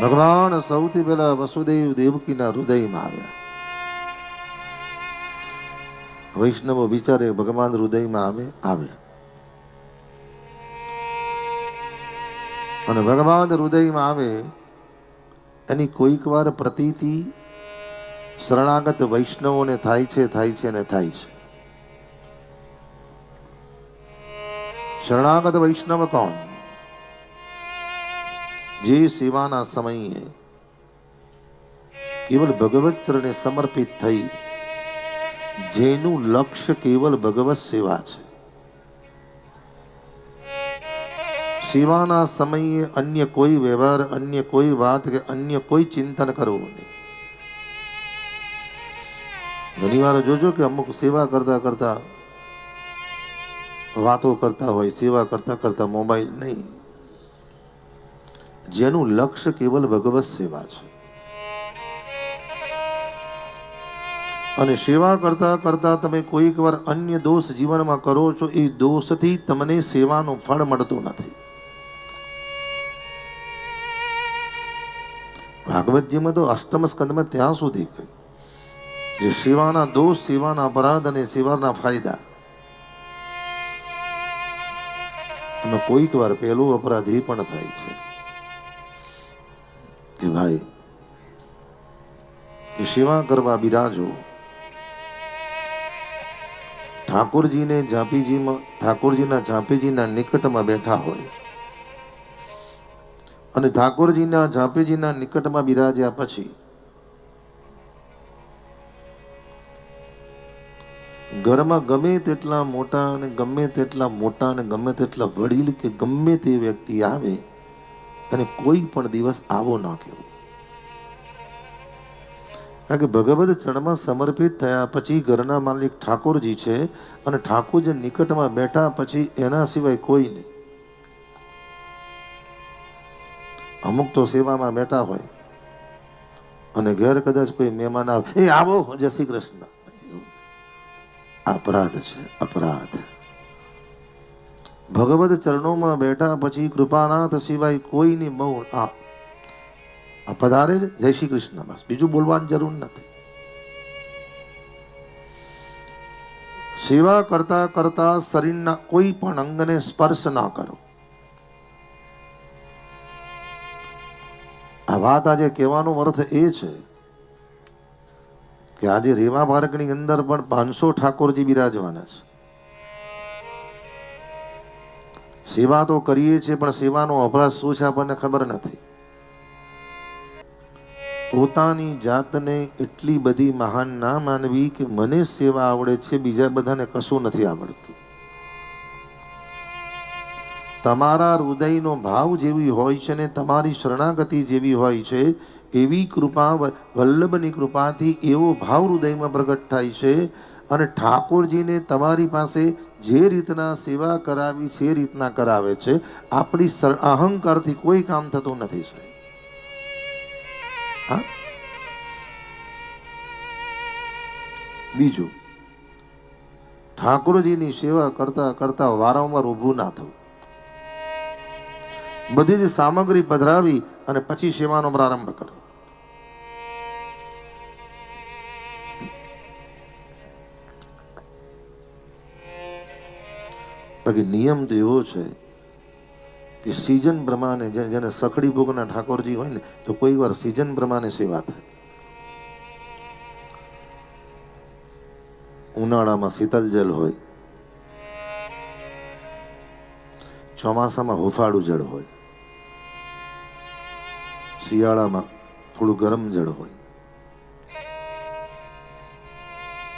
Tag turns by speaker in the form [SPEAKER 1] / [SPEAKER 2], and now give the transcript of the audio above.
[SPEAKER 1] ભગવાન સૌથી પહેલા વસુદેવ દેવકીના હૃદયમાં આવ્યા. વૈષ્ણવો વિચારે ભગવાન હૃદયમાં આવે અને ભગવાન હૃદયમાં આવે એની કોઈક વાર પ્રતીતિ શરણાગત વૈષ્ણવોને થાય છે અને થાય છે. શરણાગત વૈષ્ણવ કોણ? જે સેવાના સમયે કેવલ ભગવત ચરણે સમર્પિત થઈ, જેનું લક્ષ્ય કેવલ ભગવત સેવા છે. સેવાના સમયે અન્ય કોઈ વ્યવહાર, અન્ય કોઈ વાત કે અન્ય કોઈ ચિંતન કરવું નહીં. ઘણી વાર જોજો કે અમુક સેવા કરતા કરતા વાતો કરતા હોય, સેવા કરતા કરતા મોબાઈલ નહીં. જેનું લક્ષ્ય કેવલ ભગવત સેવા છે અને સેવા કરતા કરતા તમે કોઈક વાર અન્ય દોષ જીવનમાં કરો છો, એ દોષથી તમને સેવાનું ફળ મળતું નથી. ભાગવતજીમાં તો અષ્ટમ સ્કંદમાં ત્યાં સુધી કહ્યું જે સેવાના દોષ, સેવાના અપરાધ અને સેવાના ફાયદા. અને કોઈક વાર પહેલો અપરાધ એ પણ થાય છે કે ભાઈ એ સેવા કરવા બિરાજો, ઠાકોરજીના ઝાંપીજીના નિકટમાં બેઠા હોય અને ઠાકોરજીના ઝાંપીજીના નિકટમાં બિરાજ્યા પછી ઘરમાં ગમે તેટલા મોટા અને ગમે તેટલા વડીલ કે ગમે તે વ્યક્તિ આવે અને કોઈ પણ દિવસ આવો ના કહેવો. કારણ કે ભગવત ચરણમાં સમર્પિત થયા પછી ઘરના માલિક ઠાકોરજી છે અને ઠાકોરજી નિકટમાં બેઠા પછી એના સિવાય કોઈ નહીં. અમુક તો સેવામાં બેઠા હોય અને ઘેર કદાચ કોઈ મહેમાન આવે, એ આવો, જય શ્રી કૃષ્ણ. અપરાધ છે, અપરાધ. ભગવત ચરણોમાં બેઠા પછી કૃપાનાથ સિવાય કોઈની બહુ આ પધારે જય શ્રી કૃષ્ણ, બસ, બીજું બોલવાની જરૂર નથી. સેવા કરતા કરતા શરીરના કોઈ પણ અંગને સ્પર્શ ના કરો. આ વાત આજે કહેવાનો અર્થ એ છે કે આજે રેવા પાર્કની અંદર પણ 500 ઠાકોરજી બિરાજવાના છે. સેવા તો કરીએ છીએ પણ સેવાનો અપરાધ શું છે આપણને ખબર નથી. પોતાની જાતને એટલી બધી મહાન ના માનવી કે મને સેવા આવડે છે, બીજા બધાને કશું નથી આવડતું. તમારા હૃદયનો ભાવ જેવી હોય છે ને તમારી શરણાગતિ જેવી હોય છે, એવી કૃપા, વલ્લભની કૃપાથી એવો ભાવ હૃદયમાં પ્રગટ થાય છે અને ઠાકોરજીને તમારી પાસે જે રીતના સેવા કરાવી છે એ રીતના કરાવે છે. આપણી અહંકારથી કોઈ કામ થતું નથી સાહેબ. હા, બીજું, ઠાકોરજીની સેવા કરતા કરતા વારંવાર ઊભું ના થવું. બધી જ સામગ્રી પધરાવી અને પછી સેવાનો પ્રારંભ કરો. બાકી નિયમ તો એવો છે કે સિઝન પ્રમાણે, જેને સખડી ભોગના ઠાકોરજી હોય ને તો કોઈ વાર સિઝન પ્રમાણે સેવા થાય. ઉનાળામાં શીતલ જલ હોય, ચોમાસામાં હુફાળું જળ હોય, શિયાળામાં થોડું ગરમ જળ હોય.